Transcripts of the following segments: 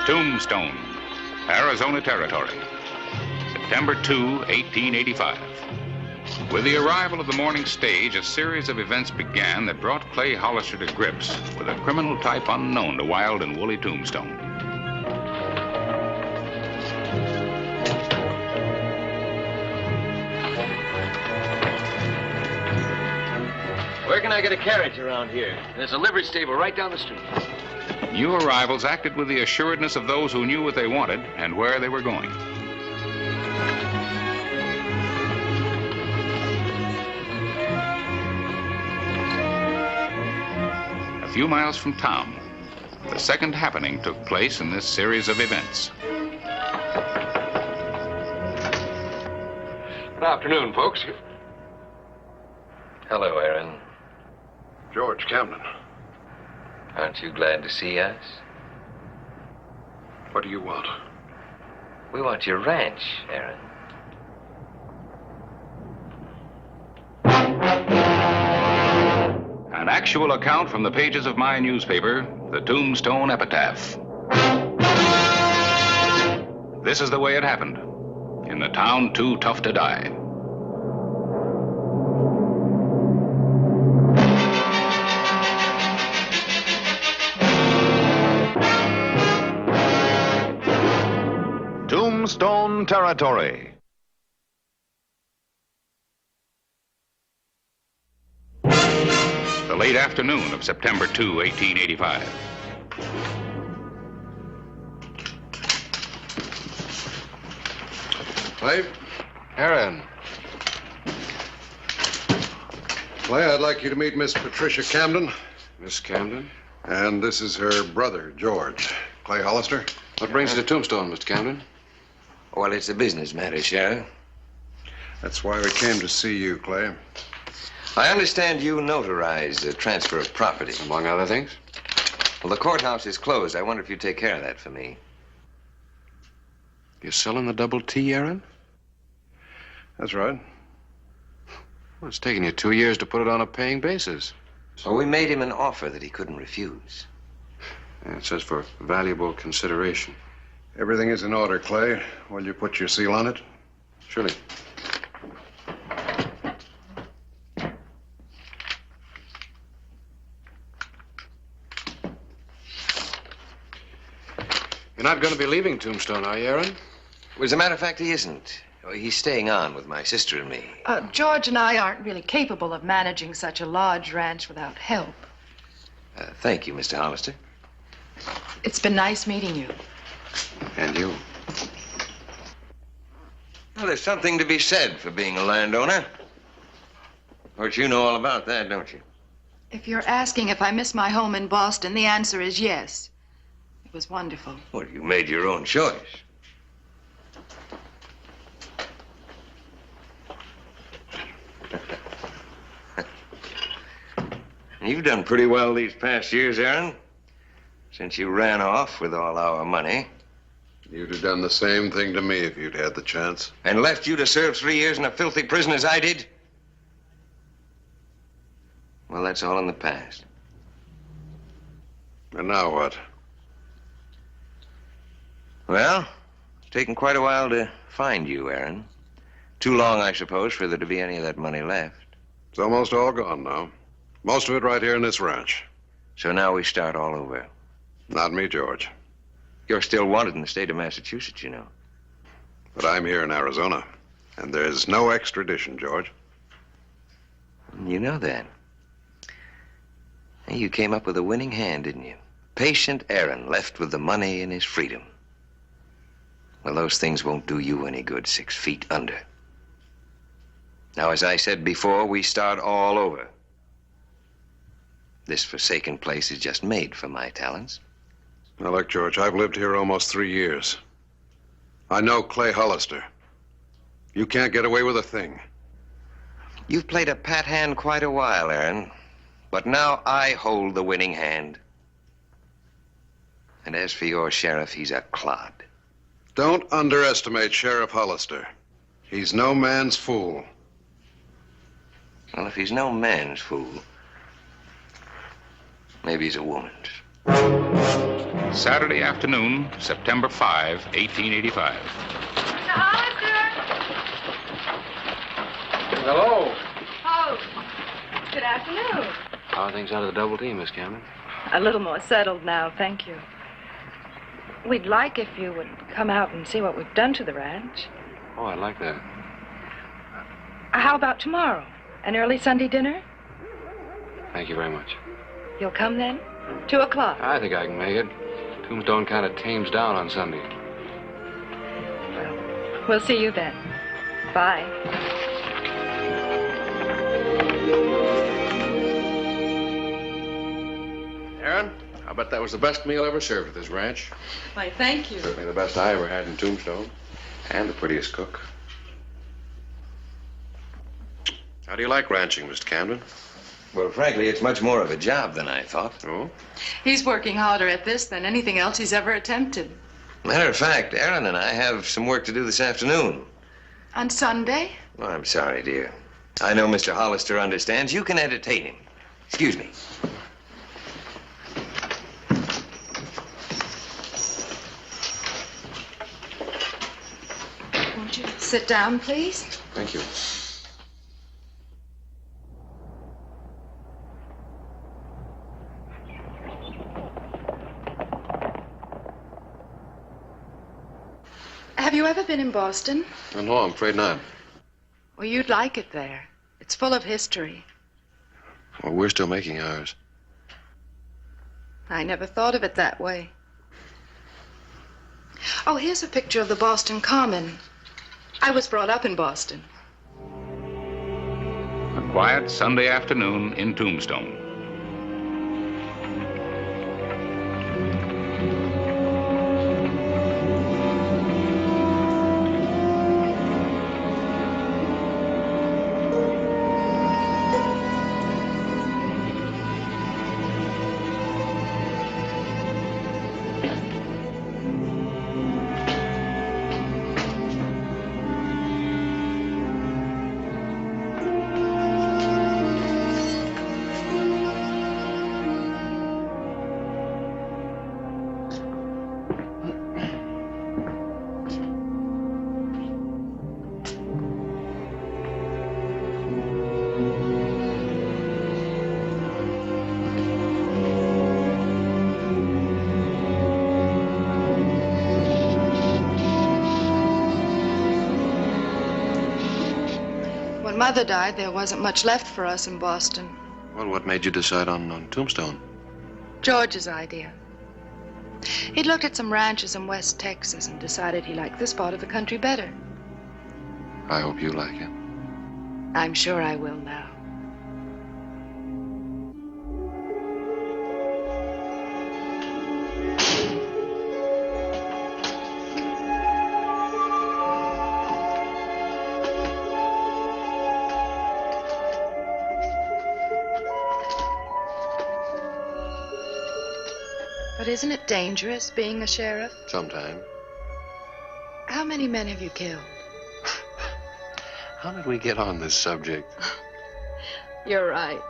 Tombstone, Arizona Territory, September 2, 1885. With the arrival of the morning stage, a series of events began that brought Clay Hollister to grips with a criminal type unknown to wild and woolly Tombstone. Where can I get a carriage around here? There's a livery stable right down the street. New arrivals acted with the assuredness of those who knew what they wanted and where they were going. A few miles from town, the second happening took place in this series of events. Good afternoon, folks. Hello, Aaron. George Camden. Aren't you glad to see us? What do you want? We want your ranch, Aaron. An actual account from the pages of my newspaper, the Tombstone Epitaph. This is the way it happened, in the town too tough to die. Tombstone Territory. The late afternoon of September 2, 1885. Clay? Aaron. Clay, I'd like you to meet Miss Patricia Camden. Miss Camden? And this is her brother, George. Clay Hollister. What brings you to Tombstone, Mr. Camden? Well, it's a business matter, Sheriff. That's why we came to see you, Clay. I understand you notarize the transfer of property. Among other things? Well, the courthouse is closed. I wonder if you'd take care of that for me. You're selling the double T, Aaron? That's right. Well, it's taken you 2 years to put it on a paying basis. Well, we made him an offer that he couldn't refuse. Yeah, it says for valuable consideration. Everything is in order, Clay. Will you put your seal on it? Surely. You're not going to be leaving Tombstone, are you, Aaron? As a matter of fact, he isn't. He's staying on with my sister and me. George and I aren't really capable of managing such a large ranch without help. Thank you, Mr. Hollister. It's been nice meeting you. And you. Well, there's something to be said for being a landowner. Of course, you know all about that, don't you? If you're asking if I miss my home in Boston, the answer is yes. It was wonderful. Well, you made your own choice. You've done pretty well these past years, Aaron. Since you ran off with all our money. You'd have done the same thing to me if you'd had the chance. And left you to serve 3 years in a filthy prison as I did? Well, that's all in the past. And now what? Well, it's taken quite a while to find you, Aaron. Too long, I suppose, for there to be any of that money left. It's almost all gone now. Most of it right here in this ranch. So now we start all over. Not me, George. You're still wanted in the state of Massachusetts, you know. But I'm here in Arizona. And there's no extradition, George. You know that. You came up with a winning hand, didn't you? Patient Aaron left with the money and his freedom. Well, those things won't do you any good 6 feet under. Now, as I said before, we start all over. This forsaken place is just made for my talents. Now, look, George, I've lived here almost 3 years. I know Clay Hollister. You can't get away with a thing. You've played a pat hand quite a while, Aaron. But now I hold the winning hand. And as for your sheriff, he's a clod. Don't underestimate Sheriff Hollister. He's no man's fool. Well, if he's no man's fool, maybe he's a woman's. Saturday afternoon, September 5, 1885. Mr. Hollister! Hello. Oh, good afternoon. How are things out of the double team, Miss Cameron? A little more settled now, thank you. We'd like if you would come out and see what we've done to the ranch. Oh, I'd like that. How about tomorrow? An early Sunday dinner? Thank you very much. You'll come then? 2 o'clock. I think I can make it. Tombstone kind of tames down on Sunday. Well, we'll see you then. Bye. Aaron, I bet that was the best meal ever served at this ranch. Why, thank you. Certainly the best I ever had in Tombstone. And the prettiest cook. How do you like ranching, Mr. Camden? Well, frankly, it's much more of a job than I thought. Oh? He's working harder at this than anything else he's ever attempted. Matter of fact, Aaron and I have some work to do this afternoon. On Sunday? Well, I'm sorry, dear. I know Mr. Hollister understands. You can entertain him. Excuse me. Won't you sit down, please? Thank you. Have you ever been in Boston? Oh, no, I'm afraid not. Well, you'd like it there. It's full of history. Well, we're still making ours. I never thought of it that way. Oh, here's a picture of the Boston Common. I was brought up in Boston. A quiet Sunday afternoon in Tombstone. When Mother died, there wasn't much left for us in Boston. Well, what made you decide on Tombstone? George's idea. He'd looked at some ranches in West Texas and decided he liked this part of the country better. I hope you like it. I'm sure I will now. But isn't it dangerous being a sheriff? Sometime. How many men have you killed? How did we get on this subject? You're right.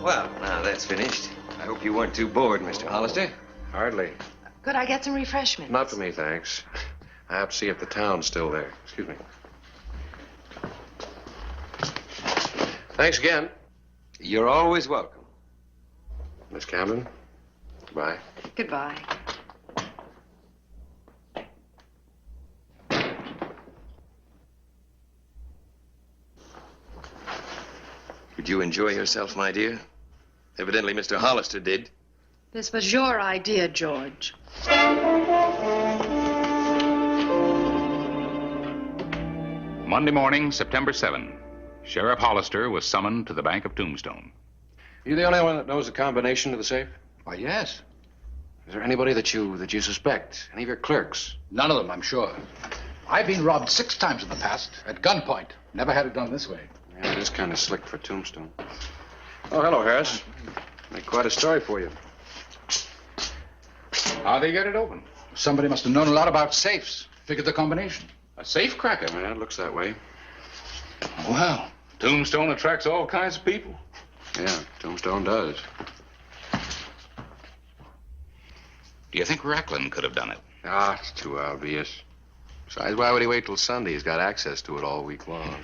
Well, now that's finished. I hope you weren't too bored, Mr. Hollister. Hardly. Could I get some refreshments? Not for me, thanks. I have to see if the town's still there. Excuse me. Thanks again. You're always welcome. Miss Camden, goodbye. Goodbye. Did you enjoy yourself, my dear? Evidently, Mr. Hollister did. This was your idea, George. Monday morning, September 7. Sheriff Hollister was summoned to the Bank of Tombstone. You the only one that knows the combination to the safe? Why, yes. Is there anybody that you suspect? Any of your clerks? None of them, I'm sure. I've been robbed 6 times in the past, at gunpoint. Never had it done this way. Yeah, it is kind of slick for Tombstone. Oh, hello, Harris. Make quite a story for you. How'd they get it open? Somebody must have known a lot about safes. Figured the combination. A safe cracker, man. It looks that way. Well, Tombstone attracts all kinds of people. Yeah, Tombstone does. Do you think Racklin could have done it? Ah, it's too obvious. Besides, why would he wait till Sunday? He's got access to it all week long.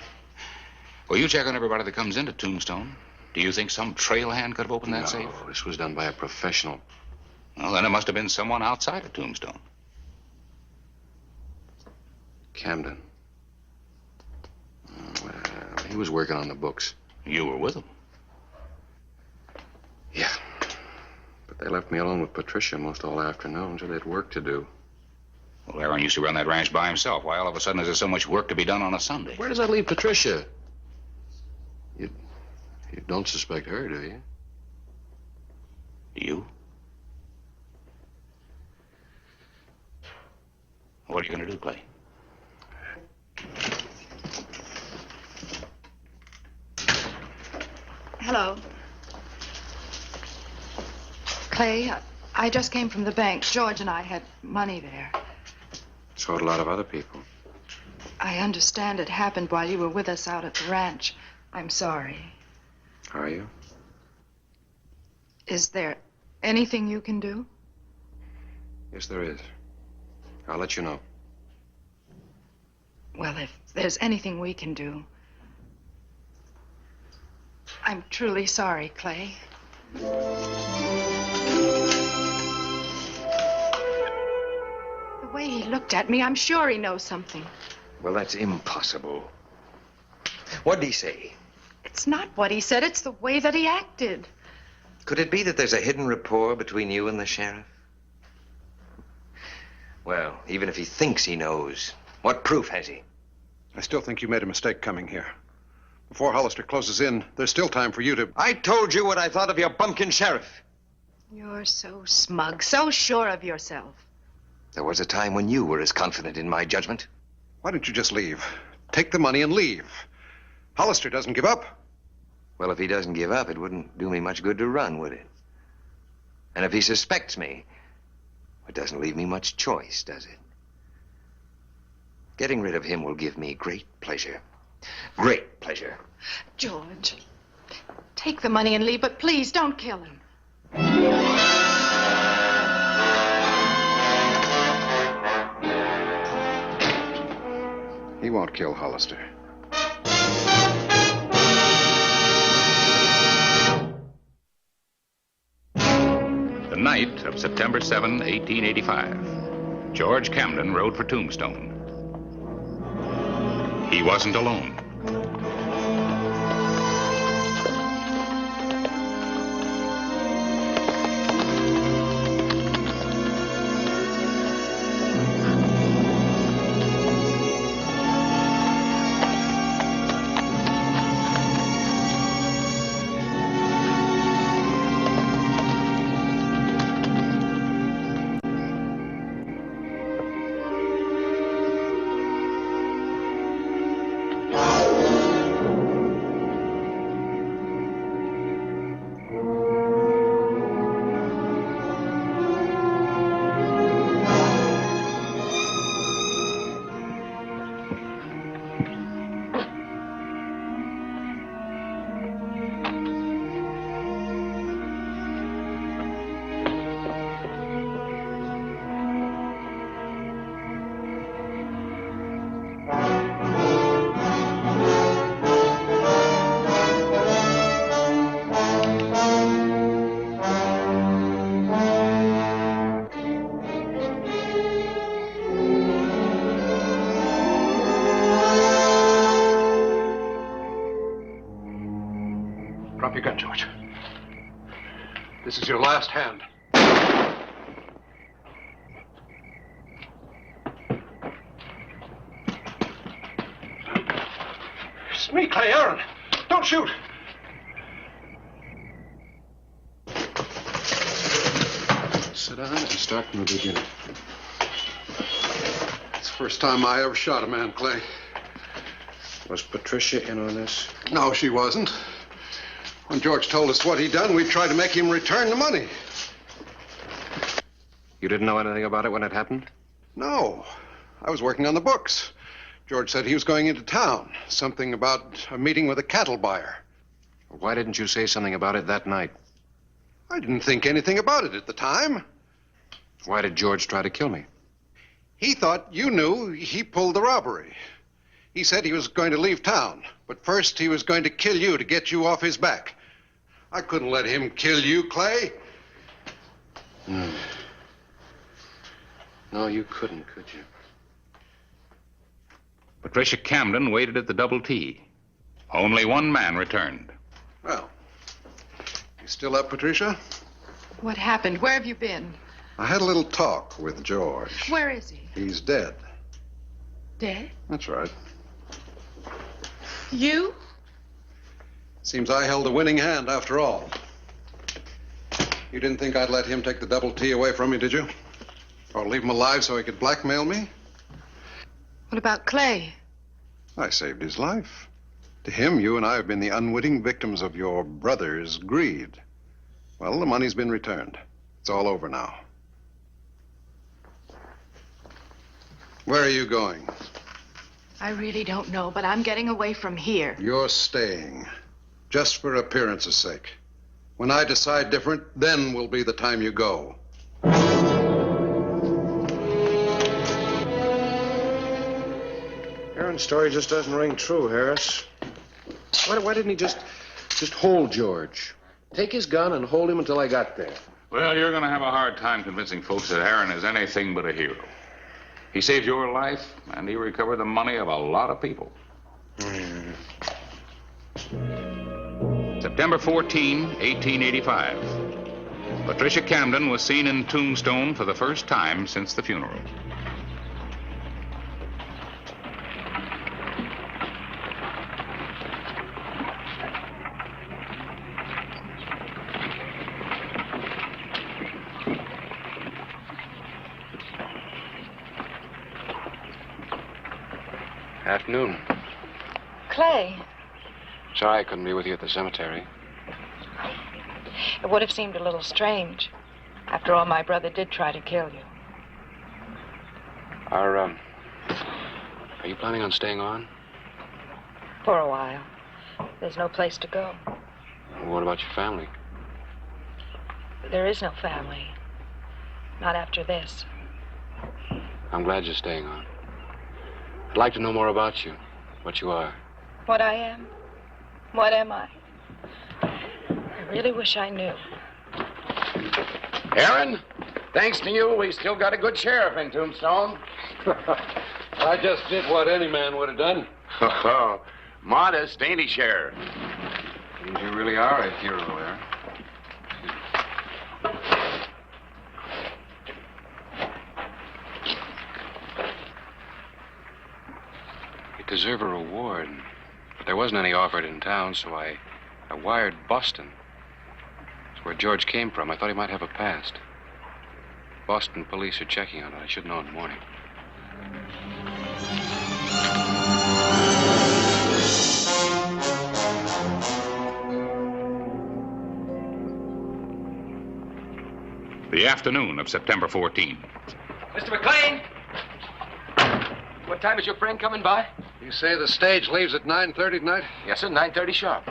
Well, you check on everybody that comes into Tombstone. Do you think some trail hand could have opened that safe? No, this was done by a professional. Well, then it must have been someone outside of Tombstone. Camden. Well, he was working on the books. You were with him. Yeah. But they left me alone with Patricia most all afternoon, so they had work to do. Well, Aaron used to run that ranch by himself. Why all of a sudden is there so much work to be done on a Sunday? Where does that leave Patricia? You don't suspect her, do you? Do you? What are you going to do, Clay? Hello. Clay, I just came from the bank. George and I had money there. So had a lot of other people. I understand it happened while you were with us out at the ranch. I'm sorry. Are you? Is there anything you can do? Yes, there is. I'll let you know. Well, if there's anything we can do. I'm truly sorry, Clay. The way he looked at me, I'm sure he knows something. Well, that's impossible. What'd he say? It's not what he said, it's the way that he acted. Could it be that there's a hidden rapport between you and the sheriff? Well, even if he thinks he knows, what proof has he? I still think you made a mistake coming here. Before Hollister closes in, there's still time for you to... I told you what I thought of your bumpkin sheriff. You're so smug, so sure of yourself. There was a time when you were as confident in my judgment. Why don't you just leave? Take the money and leave. Hollister doesn't give up. Well, if he doesn't give up, it wouldn't do me much good to run, would it? And if he suspects me, it doesn't leave me much choice, does it? Getting rid of him will give me great pleasure. Great pleasure. George, take the money and leave, but please don't kill him. He won't kill Hollister. The night of September 7, 1885, George Camden rode for Tombstone. He wasn't alone. Drop your gun, George. This is your last hand. It's me, Clay Aaron. Don't shoot. Sit down and start from the beginning. It's the first time I ever shot a man, Clay. Was Patricia in on this? No, she wasn't. When George told us what he'd done, we tried to make him return the money. You didn't know anything about it when it happened? No. I was working on the books. George said he was going into town. Something about a meeting with a cattle buyer. Why didn't you say something about it that night? I didn't think anything about it at the time. Why did George try to kill me? He thought you knew he pulled the robbery. He said he was going to leave town, but first he was going to kill you to get you off his back. I couldn't let him kill you, Clay. No, you couldn't, could you? Patricia Camden waited at the Double T. Only one man returned. Well, you still up, Patricia? What happened? Where have you been? I had a little talk with George. Where is he? He's dead. Dead? That's right. You? Seems I held a winning hand after all. You didn't think I'd let him take the Double T away from me, did you? Or leave him alive so he could blackmail me? What about Clay? I saved his life. To him, you and I have been the unwitting victims of your brother's greed. Well, the money's been returned. It's all over now. Where are you going? I really don't know, but I'm getting away from here. You're staying. Just for appearance's sake. When I decide different, then will be the time you go. Aaron's story just doesn't ring true, Harris. Why didn't he just hold George? Take his gun and hold him until I got there. Well, you're going to have a hard time convincing folks that Aaron is anything but a hero. He saved your life, and he recovered the money of a lot of people. September 14, 1885. Patricia Camden was seen in Tombstone for the first time since the funeral. Afternoon. Clay, Sorry I couldn't be with you at the cemetery. it would have seemed a little strange. After all, my brother did try to kill you. Are you planning on staying on? For a while. There's no place to go. What about your family? There is no family. Not after this. I'm glad you're staying on. I'd like to know more about you, what you are. What I am? What am I? I really wish I knew. Aaron, thanks to you, we still got a good sheriff in Tombstone. I just did what any man would have done. Modest, ain't he, Sheriff? You really are a hero, Aaron. You deserve a reward. But there wasn't any offered in town, so I wired Boston. That's where George came from. I thought he might have a past. Boston police are checking on it. I should know in the morning. The afternoon of September 14. Mr. McLean! What time is your friend coming by? You say the stage leaves at 9:30 tonight? Yes, sir, 9:30 sharp.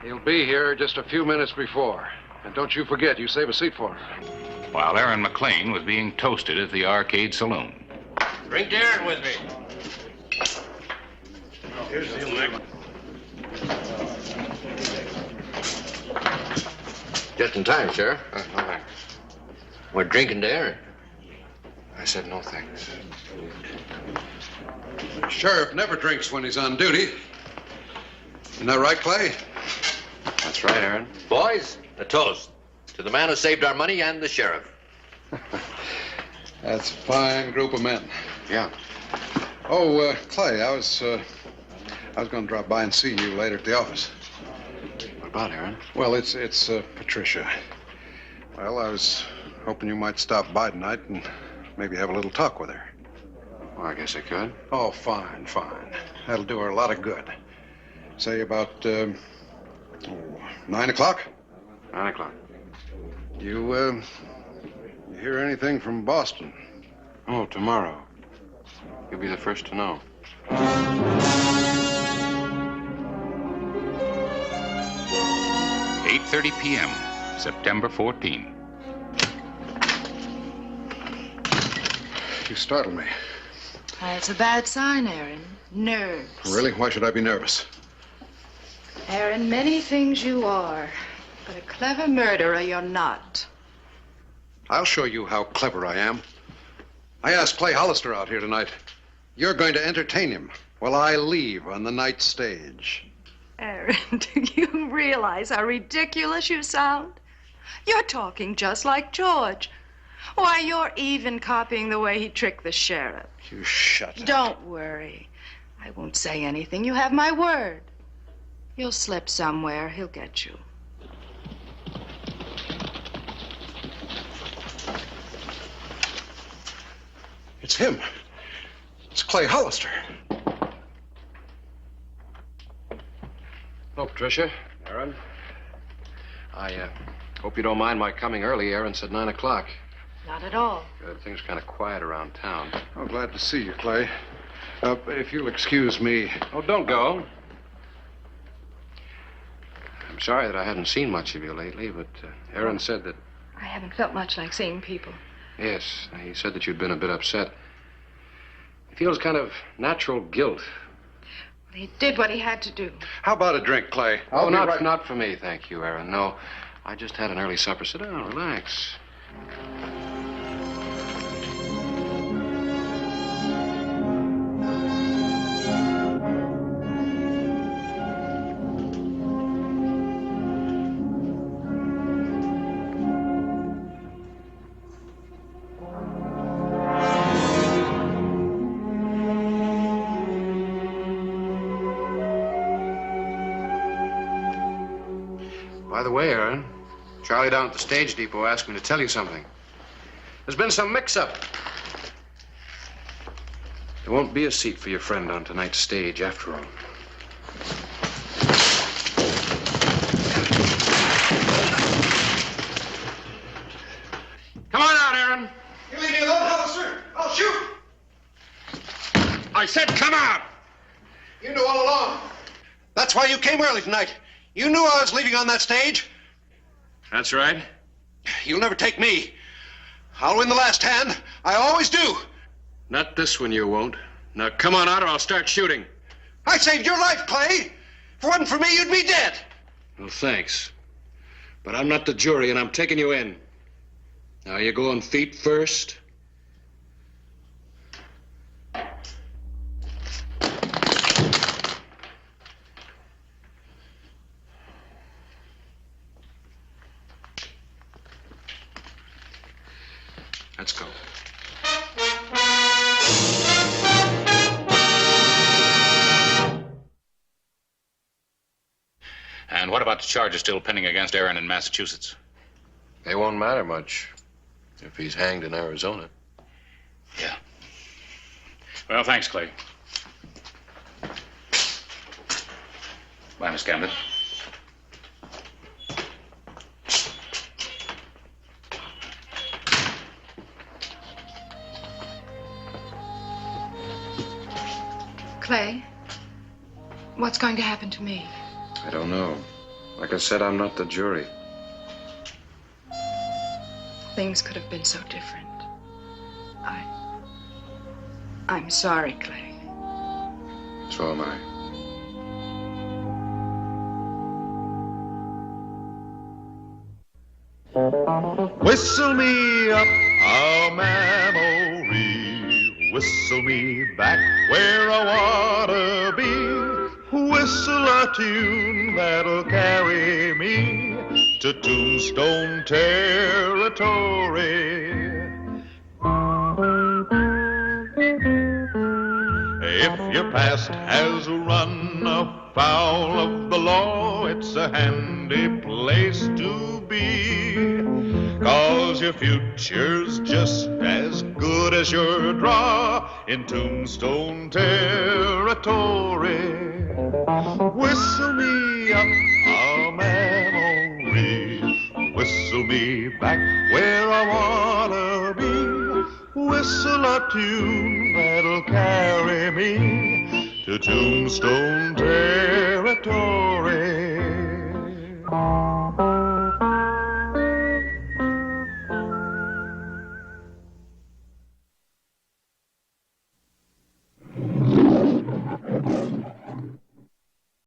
He'll be here just a few minutes before. And don't you forget, you save a seat for him. While Aaron McLean was being toasted at the Arcade Saloon. Drink to Aaron with me. Here's the deal, Just in time, Sheriff. No thanks. We're drinking to Aaron. I said no thanks. The sheriff never drinks when he's on duty. Isn't that right, Clay? That's right, Aaron. Boys, a toast to the man who saved our money and the sheriff. That's a fine group of men. Yeah. Oh, Clay, I was going to drop by and see you later at the office. What about, Aaron? Well, it's Patricia. Well, I was hoping you might stop by tonight and maybe have a little talk with her. Well, I guess I could. Oh, fine. That'll do her a lot of good. Say about 9 o'clock. 9 o'clock. You hear anything from Boston? Oh, tomorrow. be the first to know. 8:30 p.m., September 14. You startled me. That's a bad sign, Aaron. Nerves. Really? Why should I be nervous? Aaron, many things you are, but a clever murderer you're not. I'll show you how clever I am. I asked Clay Hollister out here tonight. You're going to entertain him while I leave on the night stage. Aaron, do you realize how ridiculous you sound? You're talking just like George. Why, you're even copying the way he tricked the sheriff. You shut up. Don't worry. I won't say anything. You have my word. You'll slip somewhere. He'll get you. It's him. It's Clay Hollister. Hello, Patricia. Aaron. I hope you don't mind my coming early. Aaron said 9 o'clock. Not at all. Good. Things are kind of quiet around town. Oh, glad to see you, Clay. If you'll excuse me. Oh, don't go. I'm sorry that I hadn't seen much of you lately, but Aaron said that... I haven't felt much like seeing people. Yes, he said that you'd been a bit upset. He feels kind of natural guilt. Well, he did what he had to do. How about a drink, Clay? Oh, not for me, thank you, Aaron. No, I just had an early supper. Sit down, relax. By the way, Aaron, Charlie down at the stage depot asked me to tell you something. There's been some mix-up. There won't be a seat for your friend on tonight's stage, after all. Come on out, Aaron. You leave me alone, Hollister. I'll shoot. I said come out. You knew all along. That's why you came early tonight. You knew I was leaving on that stage. That's right. You'll never take me. I'll win the last hand. I always do. Not this one, you won't. Now, come on out or I'll start shooting. I saved your life, Clay. If it wasn't for me, you'd be dead. Well, thanks. But I'm not the jury, and I'm taking you in. Now, you going feet first? Let's go. And what about the charges still pending against Aaron in Massachusetts? They won't matter much if he's hanged in Arizona. Yeah. Well, thanks, Clay. Bye, Miss Camden. Clay, what's going to happen to me? I don't know. Like I said, I'm not the jury. Things could have been so different. I'm sorry, Clay. So am I. Whistle me up a memory, whistle me back where I wanna be, whistle a tune that'll carry me to Tombstone territory. If your past has run afoul of the law, it's a handy place to be, 'cause your future's just as good as your draw in Tombstone territory. Whistle me up a memory, whistle me back where I wanna be, whistle a tune that'll carry me to Tombstone, Tennessee.